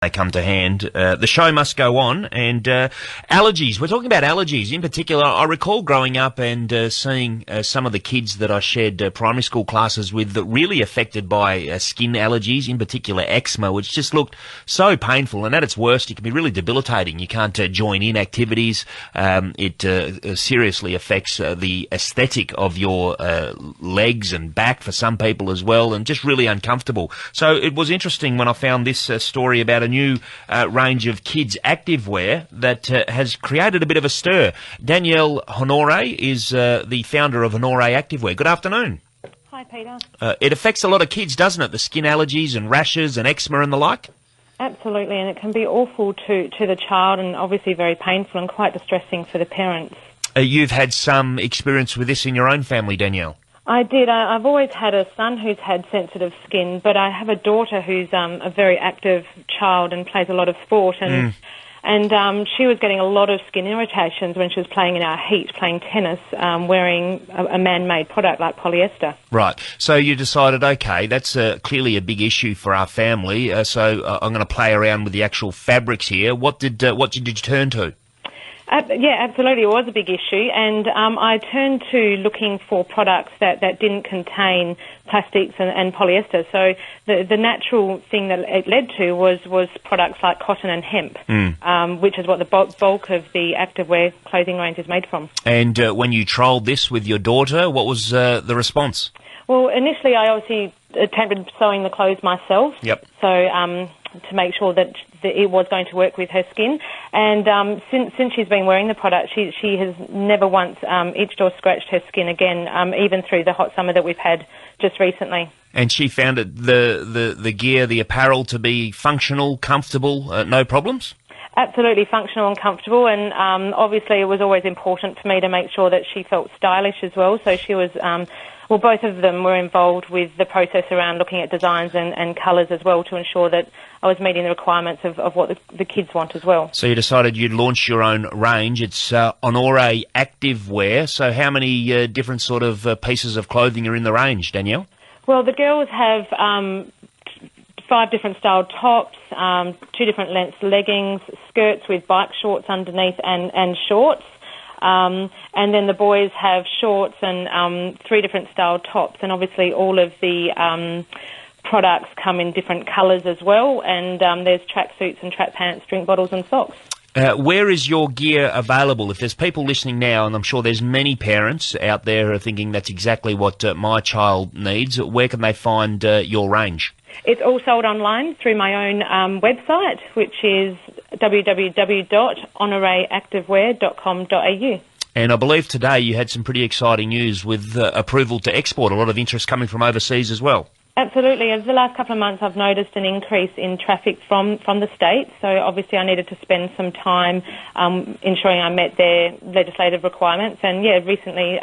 they come to hand. The show must go on. And allergies. We're talking about allergies. In particular, I recall growing up and seeing some of the kids that I shared primary school classes with that really affected by skin allergies, in particular eczema, which just looked so painful. And at its worst, it can be really debilitating. You can't join in activities. It seriously affects the aesthetic of your legs and back for some people as well, and just really uncomfortable. So it was interesting when I found this story about a new range of kids' activewear that has created a bit of a stir. Danielle Honoré is the founder of Honoré Activewear. Good afternoon. Hi, Peter. It affects a lot of kids, doesn't it? The skin allergies and rashes and eczema and the like? Absolutely, and it can be awful to the child and obviously very painful and quite distressing for the parents. You've had some experience with this in your own family, Danielle? I did. I've always had a son who's had sensitive skin, but I have a daughter who's a very active child and plays a lot of sport, and she was getting a lot of skin irritations when she was playing in our heat, playing tennis, wearing a man-made product like polyester. Right. So you decided, okay, that's clearly a big issue for our family, so I'm going to play around with the actual fabrics here. What did you turn to? Yeah, absolutely. It was a big issue, and I turned to looking for products that didn't contain plastics and polyester. So the natural thing that it led to was products like cotton and hemp, which is what the bulk of the activewear clothing range is made from. And when you trialled this with your daughter, what was the response? Well, initially I obviously attempted sewing the clothes myself. Yep. So to make sure that it was going to work with her skin. And since she's been wearing the product, she has never once itched or scratched her skin again, even through the hot summer that we've had just recently. And she found it, the gear, the apparel, to be functional, comfortable, no problems? Absolutely functional and comfortable, and obviously it was always important for me to make sure that she felt stylish as well. So she was, both of them were involved with the process around looking at designs and colours as well to ensure that I was meeting the requirements of what the kids want as well. So you decided you'd launch your own range. It's Honoré Activewear. So how many different sort of pieces of clothing are in the range, Danielle? Well, the girls have 5 different style tops, 2 different lengths leggings, skirts with bike shorts underneath and shorts. And then the boys have shorts and 3 different style tops, and obviously all of the products come in different colours as well, and there's tracksuits and track pants, drink bottles and socks. Where is your gear available? If there's people listening now, and I'm sure there's many parents out there who are thinking that's exactly what my child needs, where can they find your range? It's all sold online through my own website, which is www.honoreactivewear.com.au. And I believe today you had some pretty exciting news with approval to export, a lot of interest coming from overseas as well. Absolutely. Over the last couple of months, I've noticed an increase in traffic from the States, so obviously I needed to spend some time ensuring I met their legislative requirements, and recently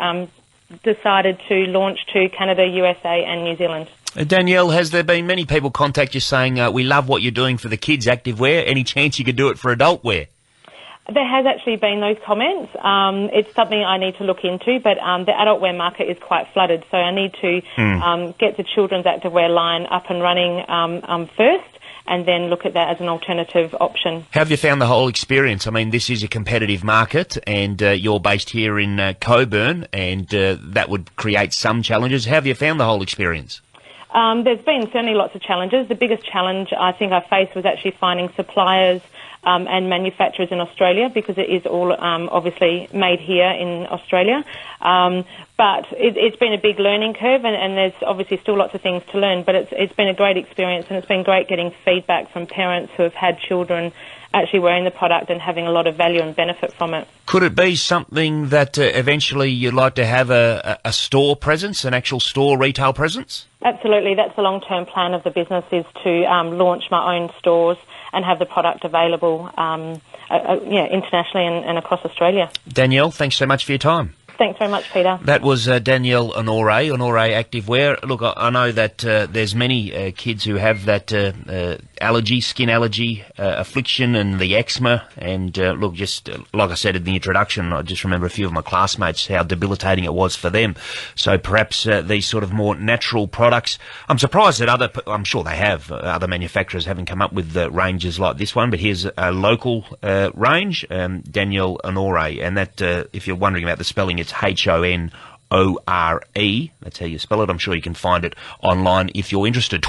decided to launch to Canada, USA and New Zealand. Danielle, has there been many people contact you saying, we love what you're doing for the kids' activewear, any chance you could do it for adult wear? There has actually been those comments. It's something I need to look into, but the adult wear market is quite flooded, so I need to get the children's activewear line up and running first, and then look at that as an alternative option. How have you found the whole experience? I mean, this is a competitive market, and you're based here in Coburn, and that would create some challenges. How have you found the whole experience? There's been certainly lots of challenges. The biggest challenge I think I faced was actually finding suppliers and manufacturers in Australia, because it is all obviously made here in Australia. But it's been a big learning curve, and there's obviously still lots of things to learn, but it's been a great experience, and it's been great getting feedback from parents who have had children actually wearing the product and having a lot of value and benefit from it. Could it be something that eventually you'd like to have a store presence, an actual store retail presence? Absolutely. That's the long-term plan of the business, is to launch my own stores and have the product available internationally and across Australia. Danielle, thanks so much for your time. Thanks very much, Peter. That was Danielle Honoré Activewear. Look, I know that there's many kids who have that allergy, skin allergy affliction and the eczema. And look, just like I said in the introduction, I just remember a few of my classmates, how debilitating it was for them. So perhaps these sort of more natural products, I'm surprised that I'm sure they have, other manufacturers haven't come up with ranges like this one, but here's a local range, Daniel Honoré, and that, if you're wondering about the spelling, it's Honore. That's how you spell it. I'm sure you can find it online if you're interested.